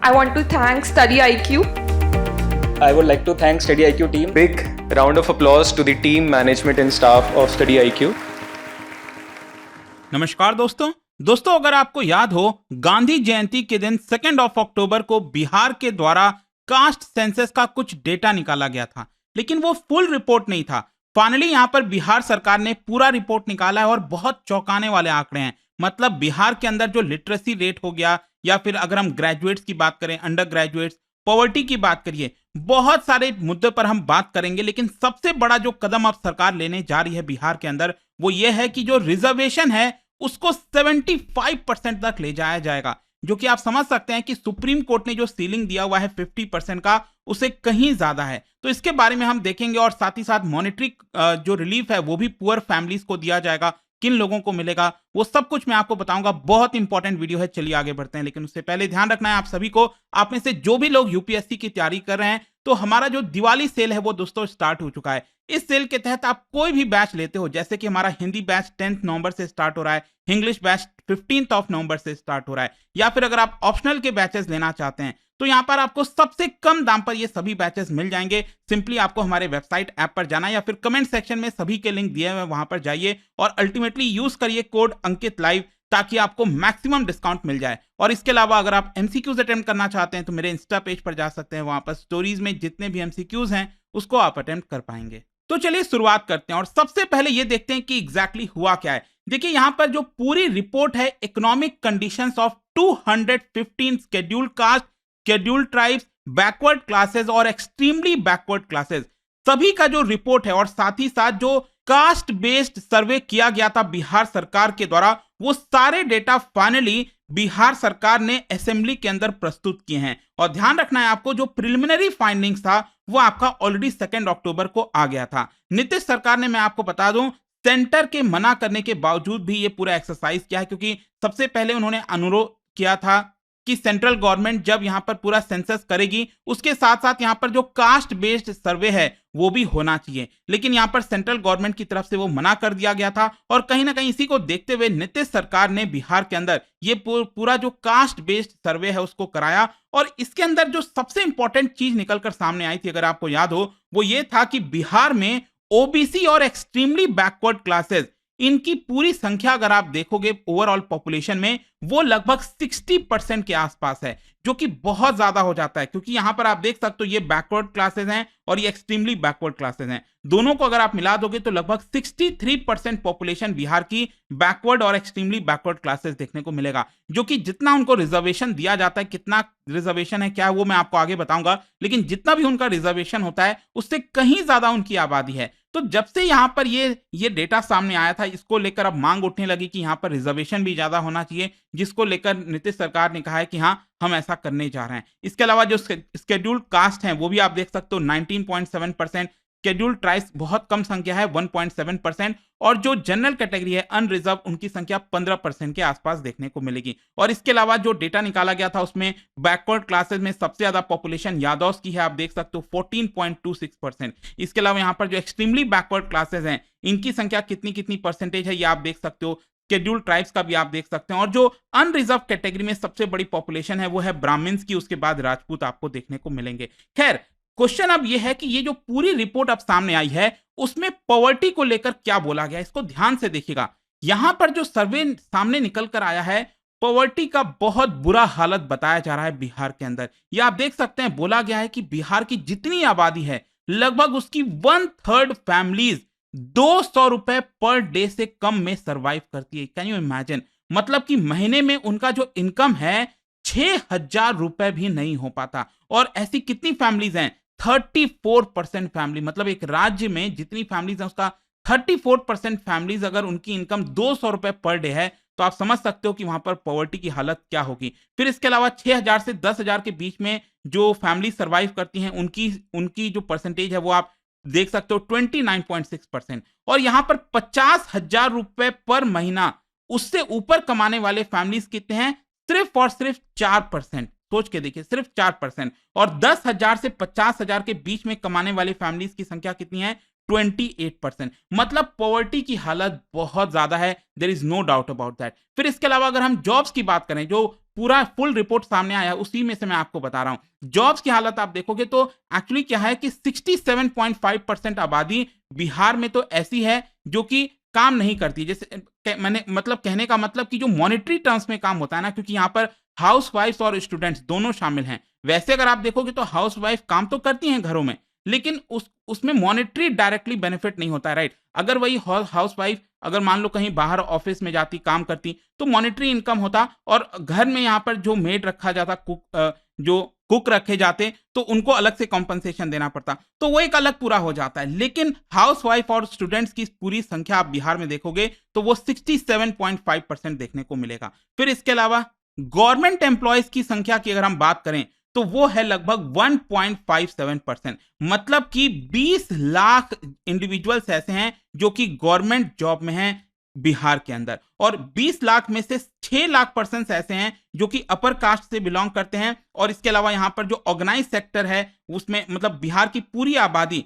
I want to thank Study IQ. I would like to thank Study IQ team. Big round of applause to the team, management and staff of Study IQ. नमस्कार दोस्तों, अगर आपको याद हो, गांधी जयंती के दिन 2 अक्टूबर को बिहार के द्वारा कास्ट सेंसस का कुछ डेटा निकाला गया था, लेकिन वो फुल रिपोर्ट नहीं था। फाइनली यहाँ पर बिहार सरकार ने पूरा रिपोर्ट निकाला है और बहुत चौंकाने वाले आंकड़े हैं। मतलब बिहार के अंदर जो लिटरेसी रेट हो गया, या फिर अगर हम ग्रेजुएट्स की बात करें, अंडर ग्रेजुएट्स, पॉवर्टी की बात करिए, बहुत सारे मुद्दे पर हम बात करेंगे। लेकिन सबसे बड़ा जो कदम अब सरकार लेने जा रही है बिहार के अंदर, वो ये है कि जो रिजर्वेशन है उसको 75% तक ले जाया जाएगा, जो कि आप समझ सकते हैं कि सुप्रीम कोर्ट ने जो सीलिंग दिया हुआ है 50% का, उसे कहीं ज्यादा है। तो इसके बारे में हम देखेंगे और साथ ही साथ मॉनेटरी जो रिलीफ है वो भी पुअर फैमिलीज को दिया जाएगा, किन लोगों को मिलेगा, वो सब कुछ मैं आपको बताऊंगा। बहुत इंपॉर्टेंट वीडियो है, चलिए आगे बढ़ते हैं। लेकिन उससे पहले ध्यान रखना है आप सभी को, आप में से जो भी लोग यूपीएससी की तैयारी कर रहे हैं, तो हमारा जो दिवाली सेल है वो दोस्तों स्टार्ट हो चुका है। इस सेल के तहत आप कोई भी बैच लेते हो, जैसे कि हमारा हिंदी बैच 10 नवंबर से स्टार्ट हो रहा है, इंग्लिश बैच 15 नवंबर से स्टार्ट हो रहा है, या फिर अगर आप ऑप्शनल के बैचेस लेना चाहते हैं तो यहां पर आपको सबसे कम दाम पर ये सभी बैचेस मिल जाएंगे। सिंपली आपको हमारे वेबसाइट ऐप पर जाना, या फिर कमेंट सेक्शन में सभी के लिंक दिए हुए हैं, वहां पर जाइए और अल्टीमेटली यूज करिए कोड अंकित लाइव, ताकि आपको मैक्सिमम डिस्काउंट मिल जाए। और इसके अलावा अगर आप एमसीक्यूज अटेम्प्ट करना चाहते हैं तो मेरे इंस्टा पेज पर जा सकते हैं, वहां पर स्टोरीज में जितने भी एमसीक्यूज हैं उसको आप अटेम्प्ट कर पाएंगे। तो चलिए शुरुआत करते हैं और सबसे पहले ये देखते हैं कि एग्जैक्टली हुआ क्या है। देखिए यहां पर जो पूरी रिपोर्ट है, economic conditions of 215 scheduled caste, scheduled tribes, backward classes और एक्सट्रीमली बैकवर्ड क्लासेस, सभी का जो रिपोर्ट है और साथ ही साथ जो कास्ट बेस्ड सर्वे किया गया था बिहार सरकार के द्वारा, वो सारे डेटा फाइनली बिहार सरकार ने असेंबली के अंदर प्रस्तुत किए हैं। और ध्यान रखना है आपको, जो प्रिलिमिनरी फाइंडिंग्स था वो आपका ऑलरेडी 2 अक्टूबर को आ गया था। नीतीश सरकार ने, मैं आपको बता दूं, सेंटर के मना करने के बावजूद भी ये पूरा एक्सरसाइज किया है, क्योंकि सबसे पहले उन्होंने अनुरोध किया था कि सेंट्रल गवर्नमेंट जब यहां पर पूरा सेंसस करेगी, उसके साथ साथ यहां पर जो कास्ट बेस्ड सर्वे है वो भी होना चाहिए। लेकिन यहां पर सेंट्रल गवर्नमेंट की तरफ से वो मना कर दिया गया था, और कहीं ना कहीं इसी को देखते हुए नीतीश सरकार ने बिहार के अंदर ये पूरा जो कास्ट बेस्ड सर्वे है उसको कराया। और इसके अंदर जो सबसे इंपॉर्टेंट चीज निकलकर सामने आई थी, अगर आपको याद हो, वो ये था कि बिहार में ओबीसी और एक्सट्रीमली बैकवर्ड क्लासेस, इनकी पूरी संख्या अगर आप देखोगे ओवरऑल पॉपुलेशन में, वो लगभग 60% के आसपास है, जो कि बहुत ज्यादा हो जाता है। क्योंकि यहां पर आप देख सकते हो ये बैकवर्ड क्लासेस हैं और ये एक्सट्रीमली बैकवर्ड क्लासेस हैं, दोनों को अगर आप मिला दोगे तो लगभग 63% पॉपुलेशन बिहार की बैकवर्ड और एक्सट्रीमली बैकवर्ड क्लासेस देखने को मिलेगा। जो कि जितना उनको रिजर्वेशन दिया जाता है, कितना रिजर्वेशन है क्या है वो मैं आपको आगे बताऊंगा, लेकिन जितना भी उनका रिजर्वेशन होता है उससे कहीं ज्यादा उनकी आबादी है। तो जब से यहां पर ये डेटा सामने आया था, इसको लेकर अब मांग उठने लगी कि यहां पर रिजर्वेशन भी ज्यादा होना चाहिए, जिसको लेकर नीतीश सरकार ने कहा है कि हाँ हम ऐसा करने जा रहे हैं। इसके अलावा जो शेड्यूल्ड कास्ट हैं वो भी आप देख सकते हो 19.7%, शेड्यूल्ड ट्राइब्स बहुत कम संख्या है 1.7%, और जो जनरल कैटेगरी है अनरिजर्व, उनकी संख्या 15% के आसपास देखने को मिलेगी। और इसके अलावा जो डेटा निकाला गया था उसमें बैकवर्ड क्लासेस में सबसे ज्यादा पॉपुलेशन यादव की है, आप देख सकते हो 14.26%। इसके अलावा यहाँ पर जो एक्सट्रीमली बैकवर्ड क्लासेस हैं, इनकी संख्या कितनी परसेंटेज है ये आप देख सकते हो, शेड्यूल्ड ट्राइब्स का भी आप देख सकते हैं। और जो अनरिजर्व कैटेगरी में सबसे बड़ी पॉपुलेशन है वो है ब्राह्मण्स की, उसके बाद राजपूत आपको देखने को मिलेंगे। खैर, क्वेश्चन अब यह है कि ये जो पूरी रिपोर्ट अब सामने आई है उसमें पॉवर्टी को लेकर क्या बोला गया, इसको ध्यान से देखिएगा। यहां पर जो सर्वे सामने निकल कर आया है, पॉवर्टी का बहुत बुरा हालत बताया जा रहा है बिहार के अंदर। ये आप देख सकते हैं, बोला गया है कि बिहार की जितनी आबादी है लगभग उसकी 1/3 फैमिलीज 200 रुपए पर डे से कम में सरवाइव करती है। Can you imagine? मतलब कि महीने में उनका जो इनकम है 6,000 रुपए भी नहीं हो पाता। और ऐसी कितनी फैमिलीज हैं? 34% फैमिली, मतलब एक राज्य में जितनी फैमिलीज हैं उसका 34% फैमिलीज, अगर उनकी इनकम 200 रुपए पर डे है, तो आप समझ सकते हो कि वहां पर पॉवर्टी की हालत क्या होगी। फिर इसके अलावा 6,000 से 10,000 के बीच में जो फैमिली सर्वाइव करती हैं, उनकी जो परसेंटेज है वो आप देख सकते हो 29.6%। और यहां पर 50,000 रुपए पर महीना उससे ऊपर कमाने वाले फैमिलीज कितने हैं? सिर्फ और सिर्फ 4%। सोच के देखिए, सिर्फ 4%। और 10,000 से 50,000 के बीच में कमाने वाली फैमिलीज की संख्या कितनी है? 28%। मतलब पॉवर्टी की हालत बहुत ज्यादा है, there is no doubt about that. फिर इसके अलावा अगर हम जॉब्स की बात करें, जो पूरा फुल रिपोर्ट सामने आया है उसी में से मैं आपको बता रहा हूं। जॉब्स की हालत आप देखोगे तो एक्चुअली क्या है कि 67.5% आबादी बिहार में तो ऐसी है जो कि काम नहीं करती। जैसे मैंने मतलब कहने का मतलब कि जो मॉनेटरी टर्म्स में काम होता है ना, क्योंकि यहाँ पर हाउसवाइफ्स और स्टूडेंट्स दोनों शामिल हैं। वैसे अगर आप देखोगे तो हाउसवाइफ काम तो करती हैं घरों में, लेकिन उसमें मॉनेटरी डायरेक्टली बेनिफिट नहीं होता है, राइट। अगर वही हाउसवाइफ अगर मान लो कहीं बाहर ऑफिस में जाती, काम करती, तो मॉनेटरी इनकम होता, और घर में यहाँ पर जो मेड रखा जाता, जो कुक रखे जाते, तो उनको अलग से कॉम्पनसेशन देना पड़ता, तो वो एक अलग पूरा हो जाता है। लेकिन हाउसवाइफ और स्टूडेंट्स की पूरी संख्या आप बिहार में देखोगे तो वो 67.5% देखने को मिलेगा। फिर इसके अलावा गवर्नमेंट एम्प्लॉयज की संख्या की अगर हम बात करें तो वो है लगभग 1.57%। मतलब कि 20 लाख इंडिविजुअल्स ऐसे हैं जो कि गवर्नमेंट जॉब में हैं बिहार के अंदर, और 20 लाख में से 6 लाख पर्सन ऐसे हैं जो कि अपर कास्ट से बिलोंग करते हैं। और इसके अलावा यहाँ पर जो ऑर्गेनाइज सेक्टर है उसमें मतलब बिहार की पूरी आबादी,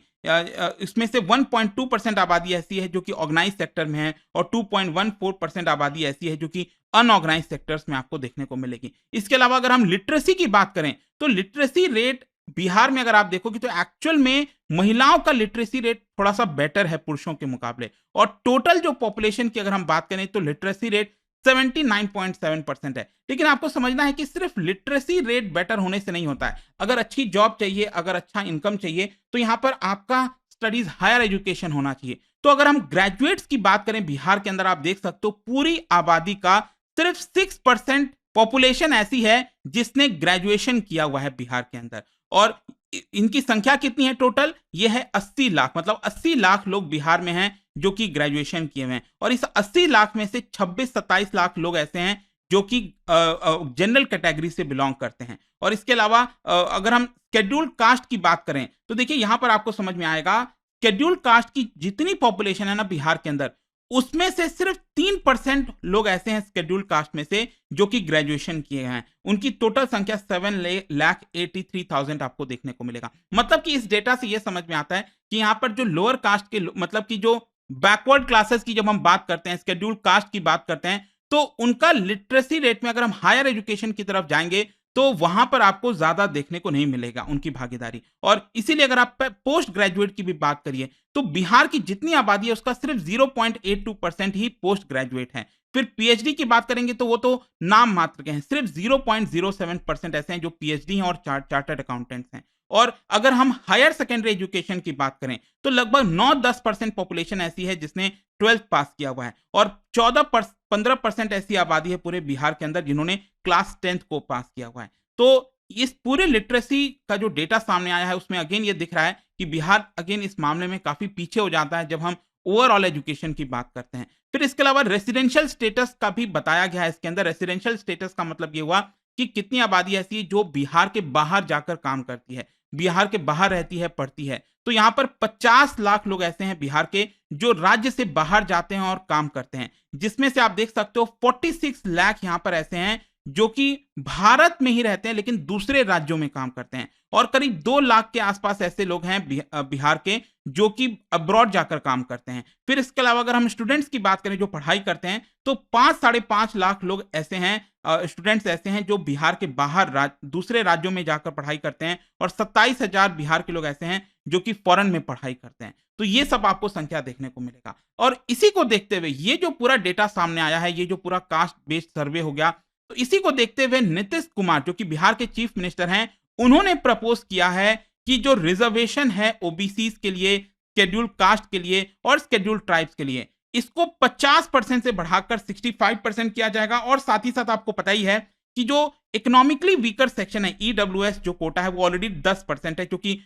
इसमें से 1.2% आबादी ऐसी है जो कि ऑर्गेनाइज सेक्टर में है, और 2.14% आबादी ऐसी है जो कि अनऑर्गेनाइज सेक्टर्स में आपको देखने को मिलेगी। इसके अलावा अगर हम लिटरेसी की बात करें तो लिटरेसी रेट बिहार में अगर आप देखोगे तो एक्चुअल में महिलाओं का लिटरेसी रेट थोड़ा सा बेटर है पुरुषों के मुकाबले। और टोटल जो पॉपुलेशन की अगर हम बात करें तो लिटरेसी रेट 79.7% है। लेकिन आपको समझना है कि सिर्फ लिटरेसी रेट बेटर होने से नहीं होता है। अगर अच्छी जॉब चाहिए, अगर अच्छा इनकम चाहिए, तो यहां पर आपका स्टडीज हायर एजुकेशन होना चाहिए। तो अगर हम ग्रेजुएट्स की बात करें बिहार के अंदर, आप देख सकते हो पूरी आबादी का सिर्फ 6% पॉपुलेशन ऐसी है जिसने ग्रेजुएशन किया हुआ है बिहार के अंदर। और इनकी संख्या कितनी है टोटल? ये है 80 लाख। मतलब 80 लाख लोग बिहार में हैं जो कि ग्रेजुएशन किए हुए हैं, और इस 80 लाख में से 26-27 लाख लोग ऐसे हैं जो कि जनरल कैटेगरी से बिलोंग करते हैं। और इसके अलावा अगर हम शेड्यूल्ड कास्ट की बात करें तो देखिए यहां पर आपको समझ में आएगा, शेड्यूल्ड कास्ट की जितनी पॉपुलेशन है ना बिहार के अंदर, उसमें से सिर्फ 3% लोग ऐसे हैं शेड्यूल्ड कास्ट में से जो कि ग्रेजुएशन किए हैं। उनकी टोटल संख्या 7,83,000 आपको देखने को मिलेगा। मतलब कि इस डेटा से यह समझ में आता है कि यहां पर जो लोअर कास्ट के मतलब कि जो बैकवर्ड क्लासेस की जब हम बात करते हैं, शेड्यूल्ड कास्ट की बात करते हैं, तो उनका लिटरेसी रेट में अगर हम हायर एजुकेशन की तरफ जाएंगे तो वहां पर आपको ज्यादा देखने को नहीं मिलेगा उनकी भागीदारी। और इसीलिए अगर आप पोस्ट ग्रेजुएट की भी बात करिए तो बिहार की जितनी आबादी है उसका सिर्फ 0.82% ही पोस्ट ग्रेजुएट है। फिर पीएचडी की बात करेंगे तो वो तो नाम मात्र के हैं, सिर्फ 0.07% ऐसे हैं जो पीएचडी हैं और चार्टर्ड अकाउंटेंट्स हैं। और अगर हम हायर सेकेंडरी एजुकेशन की बात करें तो लगभग 9-10% पॉपुलेशन ऐसी है जिसने 12th पास किया हुआ है, और 14-15% ऐसी आबादी है पूरे बिहार के अंदर जिन्होंने क्लास 10th को पास किया हुआ है। तो इस पूरे लिटरेसी का जो डेटा सामने आया है उसमें अगेन ये दिख रहा है कि बिहार अगेन इस मामले में काफी पीछे हो जाता है जब हम ओवरऑल एजुकेशन की बात करते हैं। फिर इसके अलावा रेसिडेंशियल स्टेटस का भी बताया गया है इसके अंदर। रेसिडेंशियल स्टेटस का मतलब ये हुआ कि कितनी आबादी ऐसी है जो बिहार के बाहर जाकर काम करती है, बिहार के बाहर रहती है, पढ़ती है। तो यहां पर 50 लाख लोग ऐसे हैं बिहार के जो राज्य से बाहर जाते हैं और काम करते हैं, जिसमें से आप देख सकते हो 46 लाख यहां पर ऐसे हैं जो कि भारत में ही रहते हैं लेकिन दूसरे राज्यों में काम करते हैं, और करीब 2 लाख के आसपास ऐसे लोग हैं बिहार के जो कि अब्रॉड जाकर काम करते हैं। फिर इसके अलावा अगर हम स्टूडेंट्स की बात करें जो पढ़ाई करते हैं तो 5-5.5 लाख लोग ऐसे हैं, स्टूडेंट्स ऐसे हैं जो बिहार के बाहर दूसरे राज्यों में जाकर पढ़ाई करते हैं, और 27,000 बिहार के लोग ऐसे हैं जो कि फॉरेन में पढ़ाई करते हैं। तो ये सब आपको संख्या देखने को मिलेगा। और इसी को देखते हुए ये जो पूरा डेटा सामने आया है, ये जो पूरा कास्ट बेस्ड सर्वे हो गया, तो इसी को देखते हुए नीतीश कुमार जो कि बिहार के चीफ मिनिस्टर हैं, उन्होंने प्रपोज किया है कि जो रिजर्वेशन है ओबीसी के लिए, शेड्यूल्ड कास्ट के लिए और शेड्यूल्ड ट्राइब्स के लिए, इसको 50% से बढ़ाकर 65% किया जाएगा। और साथ ही साथ आपको पता ही है कि जो इकोनॉमिकली वीकर सेक्शन है, ईडब्ल्यूएस जो कोटा है, वो ऑलरेडी 10% है, क्योंकि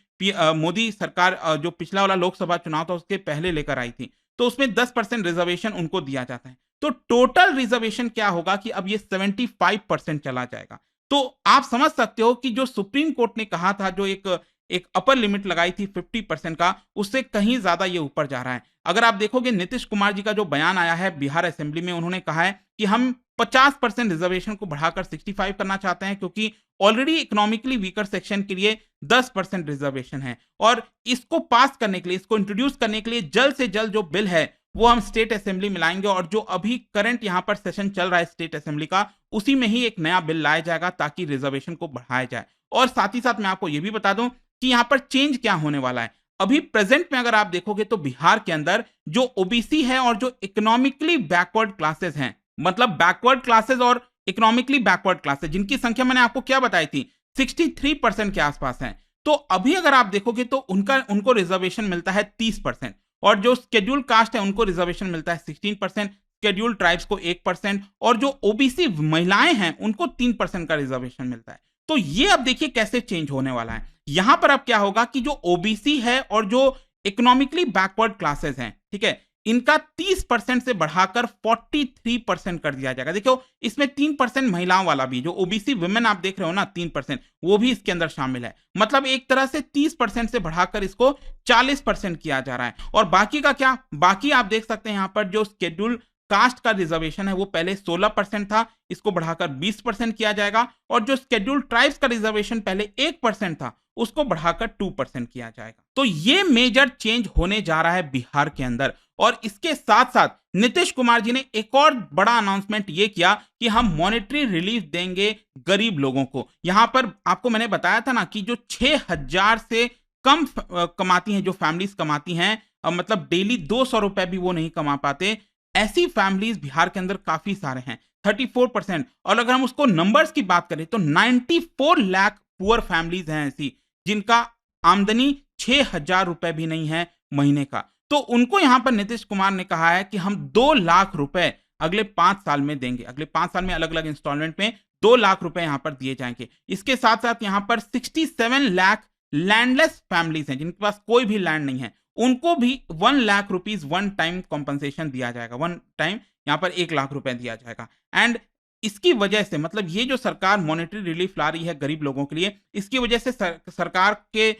मोदी सरकार जो पिछला वाला लोकसभा चुनाव था उसके पहले लेकर आई थी, तो उसमें 10% रिजर्वेशन उनको दिया जाता है। तो टोटल रिजर्वेशन क्या होगा कि अब ये 75% चला जाएगा। तो आप समझ सकते हो कि जो सुप्रीम कोर्ट ने कहा था, जो एक अपर लिमिट लगाई थी 50% का, उससे कहीं ज्यादा ये ऊपर जा रहा है। अगर आप देखोगे नीतीश कुमार जी का जो बयान आया है बिहार असेंबली में, उन्होंने कहा है कि हम 50% रिजर्वेशन को बढ़ाकर 65 करना चाहते हैं, क्योंकि ऑलरेडी इकोनॉमिकली वीकर सेक्शन के लिए 10% रिजर्वेशन है। और इसको पास करने के लिए, इसको इंट्रोड्यूस करने के लिए जल्द से जल्द जो बिल है वो हम स्टेट असेंबली में लाएंगे, और जो अभी करंट यहां पर सेशन चल रहा है स्टेट असेंबली का, उसी में ही एक नया बिल लाया जाएगा ताकि रिजर्वेशन को बढ़ाया जाए। और साथ ही साथ मैं आपको यह भी बता दूं कि यहां पर चेंज क्या होने वाला है। अभी प्रेजेंट में अगर आप देखोगे तो बिहार के अंदर जो ओबीसी है और जो इकोनॉमिकली बैकवर्ड क्लासेस हैं, मतलब बैकवर्ड क्लासेस और इकोनॉमिकली बैकवर्ड क्लासेस, जिनकी संख्या मैंने आपको क्या बताई थी, 63% के आसपास है, तो अभी अगर आप देखोगे तो उनको रिजर्वेशन मिलता है 30%, और जो शेड्यूल कास्ट है उनको रिजर्वेशन मिलता है 16%, शेड्यूल ट्राइब्स को 1%, और जो ओबीसी महिलाएं हैं उनको 3% का रिजर्वेशन मिलता है। तो ये अब देखिए कैसे चेंज होने वाला है। यहां पर अब क्या होगा कि जो ओबीसी है और जो इकोनॉमिकली बैकवर्ड क्लासेस हैं, ठीक है, इनका 30% से बढ़ाकर 43% कर दिया जाएगा। देखो इसमें 3% महिलाओं वाला भी, जो ओबीसी वुमेन आप देख रहे हो ना 3%, वो भी इसके अंदर शामिल है। मतलब एक तरह से 30% से बढ़ाकर इसको 40% किया जा रहा है। और बाकी का क्या, बाकी आप देख सकते हैं यहां पर जो शेड्यूल कास्ट का रिजर्वेशन है वो पहले 16% था, इसको बढ़ाकर 20% किया जाएगा, और जो शेड्यूल ट्राइब्स का रिजर्वेशन पहले 1% था उसको बढ़ाकर 2% किया जाएगा। तो ये मेजर चेंज होने जा रहा है बिहार के अंदर। और इसके साथ साथ नीतीश कुमार जी ने एक और बड़ा अनाउंसमेंट ये किया कि हम मॉनेटरी रिलीफ देंगे गरीब लोगों को। यहां पर आपको मैंने बताया था ना कि जो 6000 से कम कमाती हैं, जो फैमिलीज कमाती हैं, मतलब डेली 200 रुपए भी वो नहीं कमा पाते, ऐसी फैमिलीज बिहार के अंदर काफी सारे हैं, 34%। और अगर हम उसको नंबर्स की बात करें तो 94 लाख पुअर फैमिलीज हैं ऐसी जिनका आमदनी 6000 रुपए भी नहीं है महीने का। तो उनको यहां पर नीतीश कुमार ने कहा है कि हम 2 लाख रुपए अगले 5 साल में देंगे। अगले 5 साल में अलग अलग इंस्टॉलमेंट में 2 लाख रुपए यहां पर दिए जाएंगे। इसके साथ साथ यहां पर 67 लाख लैंडलेस फैमिलीज हैं जिनके पास कोई भी लैंड नहीं है, उनको भी 1 lakh rupees one time compensation दिया जाएगा। वन टाइम यहां पर 1 लाख रुपए दिया जाएगा। एंड इसकी वजह से, मतलब ये जो सरकार मॉनेटरी रिलीफ ला रही है गरीब लोगों के लिए, इसकी वजह से सरकार के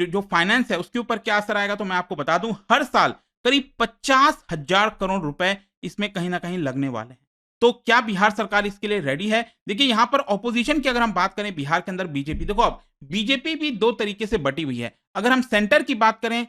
जो फाइनेंस है उसके ऊपर क्या असर आएगा, तो मैं आपको बता दूं, हर साल करीब 50,000 करोड़ रुपए इसमें कहीं ना कहीं लगने वाले हैं। तो क्या बिहार सरकार इसके लिए रेडी है? देखिए यहां पर ऑपोजिशन की अगर हम बात करें बिहार के अंदर, बीजेपी, देखो अब बीजेपी भी 2 तरीके से बटी हुई है। अगर हम सेंटर की बात करें,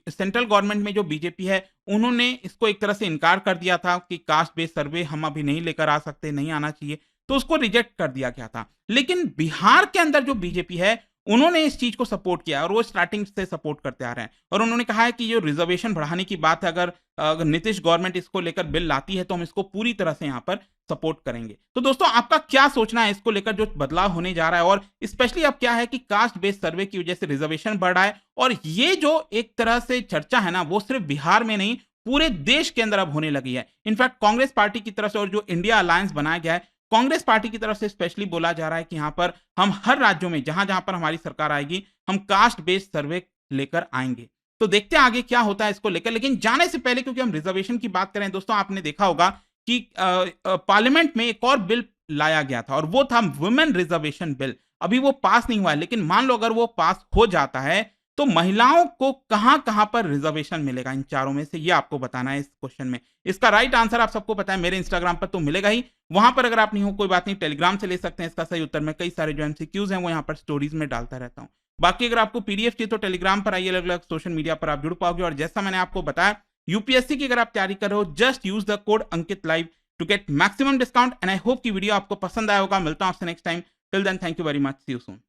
सेंट्रल गवर्नमेंट में जो बीजेपी है उन्होंने इसको एक तरह से इनकार कर दिया था कि कास्ट बेस्ड सर्वे हम अभी नहीं लेकर आ सकते, नहीं आना चाहिए, तो उसको रिजेक्ट कर दिया गया था। लेकिन बिहार के अंदर जो बीजेपी है उन्होंने इस चीज को सपोर्ट किया और वो स्टार्टिंग से सपोर्ट करते आ रहे हैं। और उन्होंने कहा है कि जो रिजर्वेशन बढ़ाने की बात है, अगर नीतीश गवर्नमेंट इसको लेकर बिल लाती है तो हम इसको पूरी तरह से यहां पर सपोर्ट करेंगे। तो दोस्तों आपका क्या सोचना है इसको लेकर, जो बदलाव होने जा रहा है? और स्पेशली अब क्या है कि कास्ट बेस्ड सर्वे की वजह से रिजर्वेशन बढ़ रहा है, और ये जो एक तरह से चर्चा है ना, वो सिर्फ बिहार में नहीं पूरे देश के अंदर अब होने लगी है। इनफैक्ट कांग्रेस पार्टी की तरफ से, और जो इंडिया अलायंस बनाया गया है, कांग्रेस पार्टी की तरफ से स्पेशली बोला जा रहा है कि यहां पर हम हर राज्यों में जहां जहां पर हमारी सरकार आएगी हम कास्ट बेस्ड सर्वे लेकर आएंगे। तो देखते हैं आगे क्या होता है इसको लेकर। लेकिन जाने से पहले, क्योंकि हम रिजर्वेशन की बात करें दोस्तों, आपने देखा होगा कि पार्लियामेंट में एक और बिल लाया गया था और वो था वुमेन रिजर्वेशन बिल। अभी वो पास नहीं हुआ है, लेकिन मान लो अगर वो पास हो जाता है तो महिलाओं को कहां कहां पर रिजर्वेशन मिलेगा इन चारों में से, ये आपको बताना है इस क्वेश्चन में। इसका राइट आंसर आप सबको पता है, मेरे इंस्टाग्राम पर तो मिलेगा ही, वहां पर अगर आप नहीं हो कोई बात नहीं, टेलीग्राम से ले सकते हैं इसका सही उत्तर। मैं कई सारे जो एमसीक्यूज हैं वो यहाँ पर स्टोरीज में डालता रहता हूं। बाकी अगर आपको पीडीएफ चाहिए तो टेलीग्राम पर आइए, अलग अलग सोशल मीडिया पर आप जुड़ पाओगे। और जैसा मैंने आपको बताया, यूपीएससी की अगर आप तैयारी कर रहे हो, just use the code Ankit live to get maximum discount. And I hope की वीडियो आपको पसंद आया होगा। मिलता हूं आपसे next time. Till then, thank you very much, see you soon.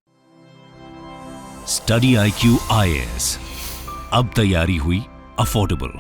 Study IQ IAS, अब तैयारी हुई अफोर्डेबल।